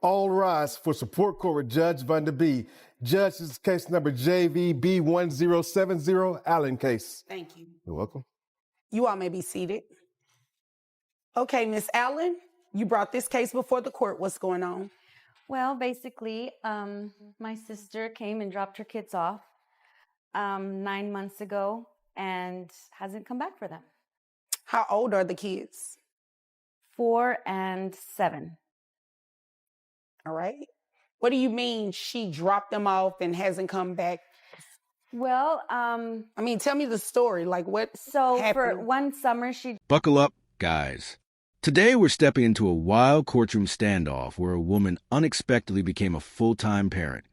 All rise for support court with Judge Van der Bee. Judge, this is case number JVB1070, Allen case. Thank you. You're welcome. You all may be seated. Okay, Miss Allen, you brought this case before the court. What's going on? Well, basically, my sister came and dropped her kids off 9 months ago and hasn't come back for them. How old are the kids? 4 and 7. All right. What do you mean she dropped them off and hasn't come back? Well, tell me the story. Like what so happened? for one summer, she Buckle up, guys. Today we're stepping into a wild courtroom standoff where a woman unexpectedly became a full-time parent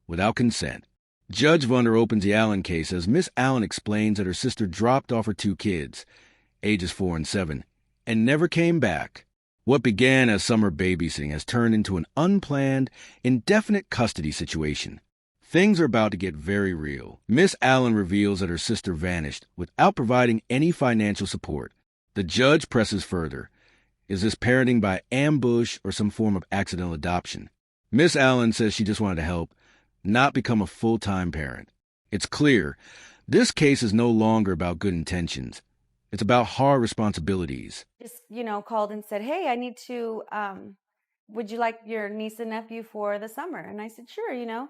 without consent. Judge Vunder opens the Allen case as Miss Allen explains that her sister dropped off her 2 kids, ages 4 and 7, and never came back. What began as summer babysitting has turned into an unplanned, indefinite custody situation. Things are about to get very real. Miss Allen reveals that her sister vanished without providing any financial support. The judge presses further. Is this parenting by ambush or some form of accidental adoption? Miss Allen says she just wanted to help, not become a full-time parent. It's clear, this case is no longer about good intentions. It's about hard responsibilities. just, called and said, hey, I need to, would you like your niece and nephew for the summer? And I said, sure.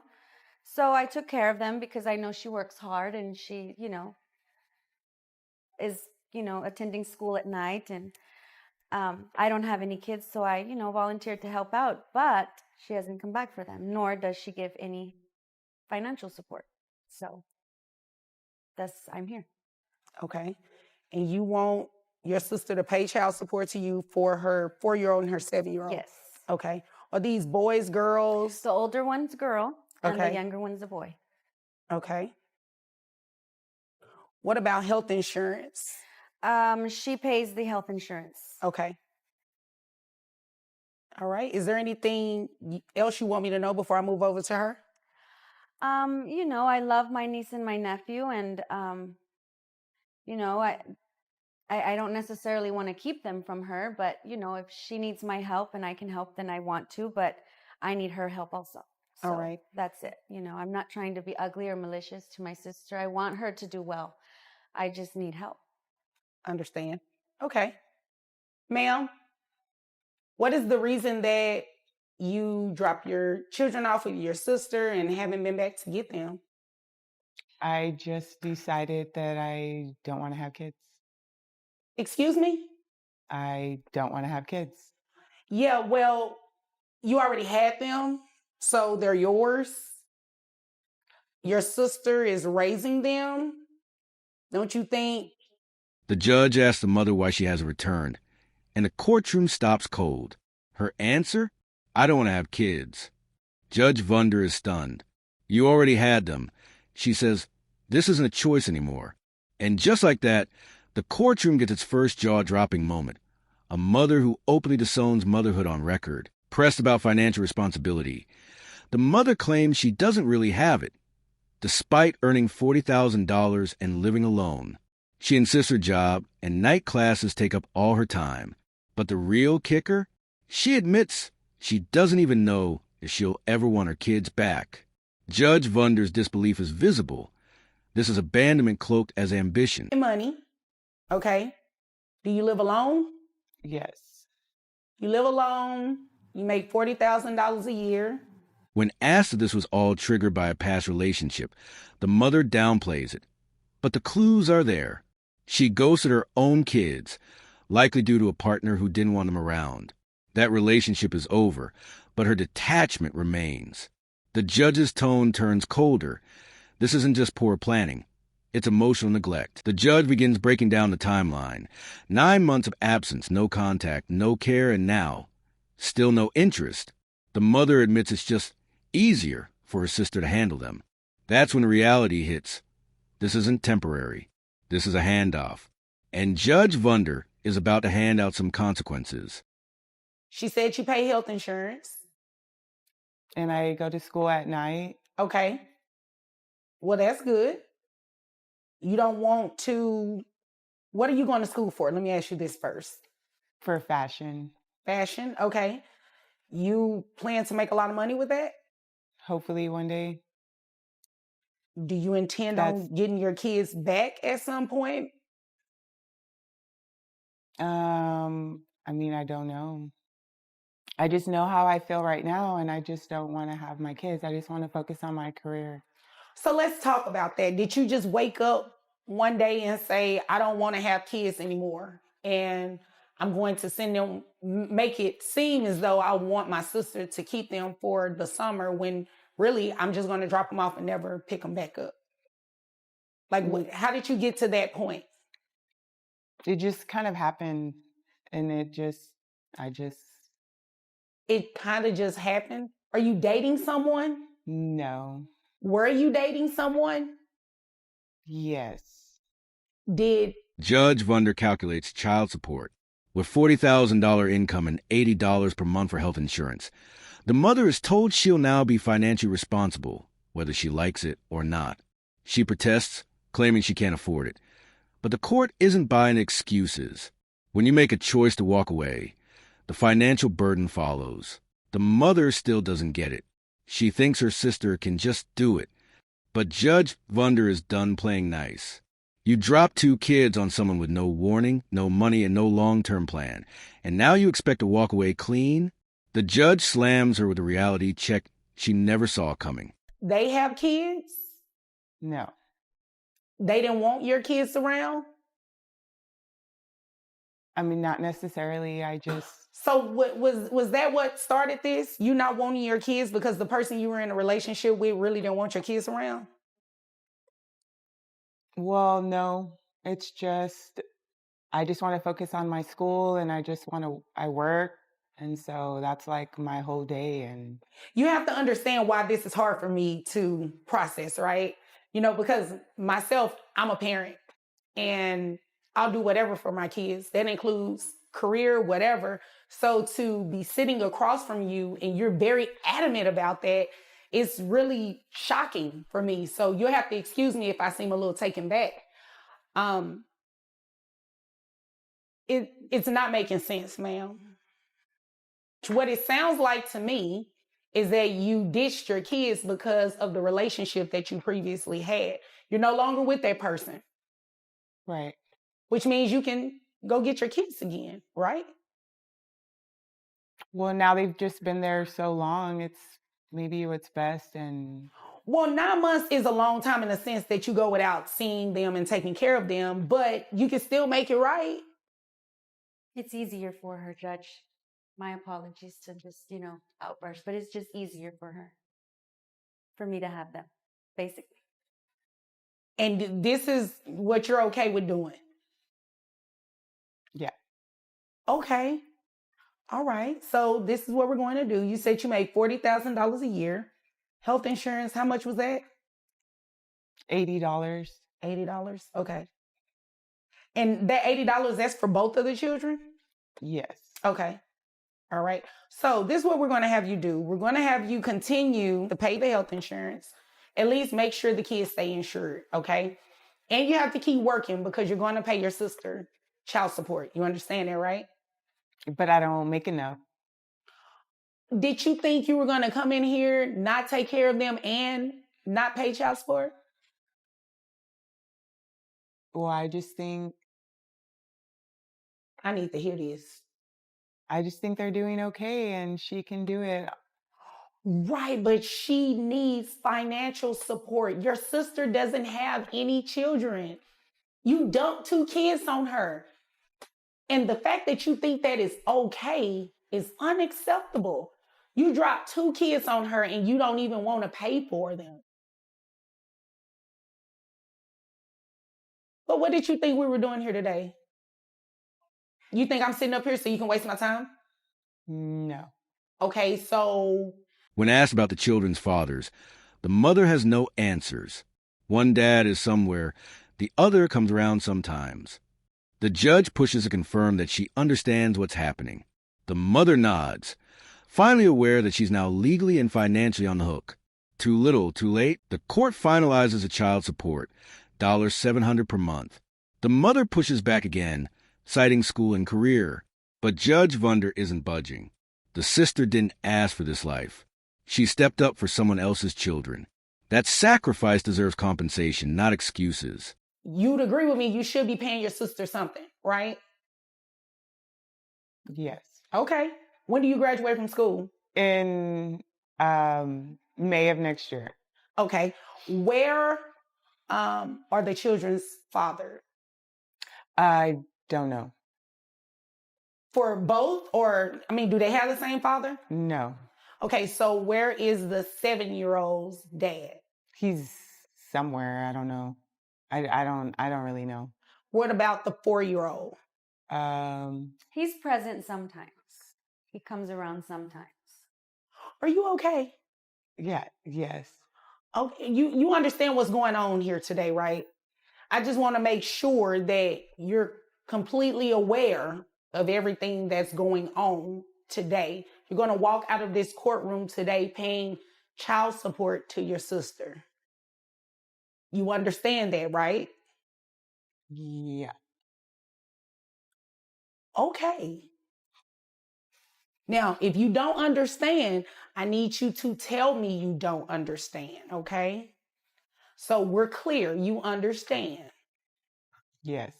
So I took care of them because I know she works hard and she, is, attending school at night. And I don't have any kids, so I, volunteered to help out. But she hasn't come back for them, nor does she give any financial support. So I'm here. Okay. And you want your sister to pay child support to you for her 4-year-old and her 7-year-old? Yes. Okay. Are these boys, girls? The older one's a girl and Okay. the younger one's a boy. Okay. What about health insurance? She pays the health insurance. Okay. All right. Is there anything else you want me to know before I move over to her? I love my niece and my nephew, and I don't necessarily want to keep them from her, but if she needs my help and I can help, then I want to, but I need her help also. So All right. That's it. I'm not trying to be ugly or malicious to my sister. I want her to do well. I just need help. Understand. Okay. Ma'am, what is the reason that you dropped your children off with your sister and haven't been back to get them? I just decided that I don't want to have kids. Excuse me? I don't want to have kids. Yeah, well, you already had them, so they're yours. Your sister is raising them. Don't you think? The judge asks the mother why she hasn't returned, and the courtroom stops cold. Her answer? I don't want to have kids. Judge Vunder is stunned. You already had them. She says, this isn't a choice anymore. And just like that, the courtroom gets its first jaw-dropping moment. A mother who openly disowns motherhood on record, pressed about financial responsibility. The mother claims she doesn't really have it, despite earning $40,000 and living alone. She insists her job and night classes take up all her time. But the real kicker? She admits she doesn't even know if she'll ever want her kids back. Judge Vunder's disbelief is visible. This is abandonment cloaked as ambition. Money. Okay. Do you live alone? Yes. You live alone. You make $40,000 a year. When asked if this was all triggered by a past relationship, the mother downplays it. But the clues are there. She ghosted her own kids, likely due to a partner who didn't want them around. That relationship is over, but her detachment remains. The judge's tone turns colder. This isn't just poor planning. It's emotional neglect. The judge begins breaking down the timeline. 9 months of absence, no contact, no care, and now, still no interest. The mother admits it's just easier for her sister to handle them. That's when reality hits. This isn't temporary. This is a handoff. And Judge Vunder is about to hand out some consequences. She said you pay health insurance. And I go to school at night. Okay. Well, that's good. You don't want to... What are you going to school for? Let me ask you this first. For fashion. Fashion? Okay. You plan to make a lot of money with that? Hopefully one day. Do you intend That's- on getting your kids back at some point? I mean, I don't know. I just know how I feel right now, and I just don't want to have my kids. I just want to focus on my career. So let's talk about that. Did you just wake up one day and say, I don't want to have kids anymore, and I'm going to send them, make it seem as though I want my sister to keep them for the summer, when really I'm just going to drop them off and never pick them back up? Like, how did you get to that point? It just kind of happened, and it kind of just happened? Are you dating someone? no. Were you dating someone? Yes. Did Judge Vunder calculates child support with $40,000 income and $80 per month for health insurance. The mother is told she'll now be financially responsible, whether she likes it or not. She protests, claiming she can't afford it. But the court isn't buying excuses. When you make a choice to walk away, the financial burden follows. The mother still doesn't get it. She thinks her sister can just do it. But Judge Vunder is done playing nice. You drop 2 kids on someone with no warning, no money, and no long-term plan. And now you expect to walk away clean? The judge slams her with a reality check she never saw coming. they have kids? No. They didn't want your kids around? I mean, not necessarily. I just, So was that what started this? You not wanting your kids because the person you were in a relationship with really didn't want your kids around? well, no. It's just, I just want to focus on my school, and I work. And so that's like my whole day. And You have to understand why this is hard for me to process, right? Because myself, I'm a parent and I'll do whatever for my kids. That includes career, whatever. So to be sitting across from you and you're very adamant about that, it's really shocking for me. So you'll have to excuse me if I seem a little taken back. It's not making sense, ma'am. What it sounds like to me is that you ditched your kids because of the relationship that you previously had. You're no longer with that person, right. which means you can go get your kids again, right? Well, now they've just been there so long. It's maybe what's best. And Well, 9 months is a long time in the sense that you go without seeing them and taking care of them, but you can still make it right. It's easier for her, Judge. My apologies to just, outburst, but it's just easier for her, for me to have them, basically. And this is what you're okay with doing. yeah, Okay. All right. So this is what we're going to do. You said you made $40,000 a year. Health insurance, how much was that? $80. $80. Okay. And that $80, that's for both of the children? Yes. Okay. All right. So this is what we're going to have you do. We're going to have you continue to pay the health insurance. At least make sure the kids stay insured. Okay. And you have to keep working because you're going to pay your sister child support. You understand that, right? But I don't make enough. Did you think you were going to come in here, not take care of them, and not pay child support? Well, I just think I need to hear this. they're doing okay, and she can do it. Right, but she needs financial support. Your sister doesn't have any children. You dumped 2 kids on her. And the fact that you think that is okay is unacceptable. You dropped 2 kids on her and you don't even want to pay for them. But what did you think we were doing here today? You think I'm sitting up here so you can waste my time? No. Okay, so When asked about the children's fathers, the mother has no answers. One dad is somewhere, the other comes around sometimes. The judge pushes to confirm that she understands what's happening. The mother nods, finally aware that she's now legally and financially on the hook. Too little, too late, the court finalizes the child support, $700 per month. The mother pushes back again, citing school and career. But Judge Vunder isn't budging. The sister didn't ask for this life. She stepped up for someone else's children. That sacrifice deserves compensation, not excuses. You'd agree with me, you should be paying your sister something, right? Yes. Okay. When do you graduate from school? In May of next year. Okay. Where are the children's father? I don't know. For both? Or, I mean, do they have the same father? No. Okay, so where is the 7-year-old's dad? He's somewhere. I don't know. I don't really know. What about the 4-year-old? He's present sometimes. He comes around sometimes. Are you okay? Yeah, yes. Okay, you understand what's going on here today, right? I just want to make sure that you're completely aware of everything that's going on today. You're going to walk out of this courtroom today paying child support to your sister. You understand that, right? Yeah. Okay. Now, if you don't understand, I need you to tell me you don't understand, okay? So we're clear, you understand. Yes.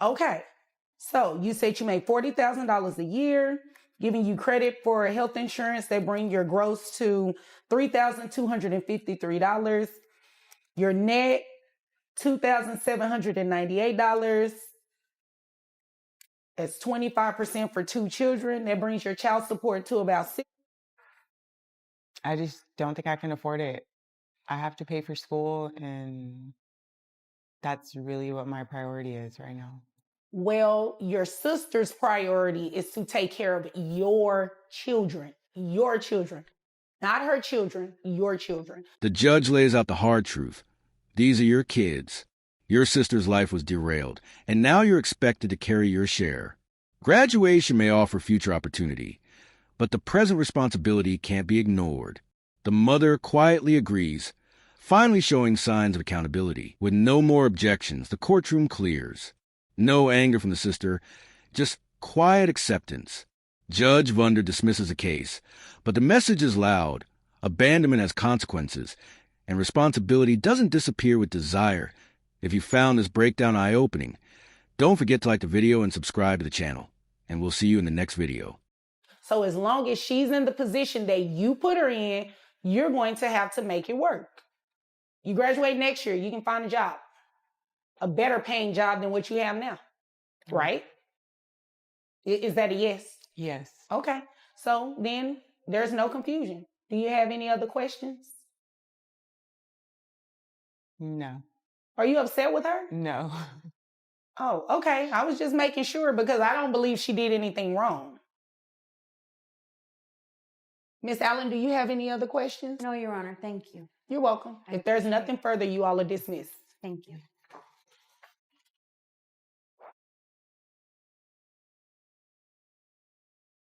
Okay. So you said you make $40,000 a year, giving you credit for health insurance that bring your gross to $3,253. Your net, $2,798. That's 25% for 2 children. That brings your child support to about $6,000. I just don't think I can afford it. I have to pay for school, and that's really what my priority is right now. Well, your sister's priority is to take care of your children, not her children, your children. The judge lays out the hard truth. These are your kids. Your sister's life was derailed, and now you're expected to carry your share. Graduation may offer future opportunity, but the present responsibility can't be ignored. The mother quietly agrees, finally showing signs of accountability. With no more objections, the courtroom clears. No anger from the sister, just quiet acceptance. Judge Vunder dismisses the case, but the message is loud. Abandonment has consequences, and responsibility doesn't disappear with desire. If you found this breakdown eye-opening, don't forget to like the video and subscribe to the channel. And we'll see you in the next video. So as long as she's in the position that you put her in, you're going to have to make it work. You graduate next year, you can find a job, a better paying job than what you have now, right? Is that a yes? Yes. Okay. So then there's no confusion. Do you have any other questions? No. Are you upset with her? No. Oh, okay. I was just making sure because I don't believe she did anything wrong. Miss Allen, do you have any other questions? No, Your Honor. Thank you. You're welcome. If there's nothing further, you all are dismissed. Thank you.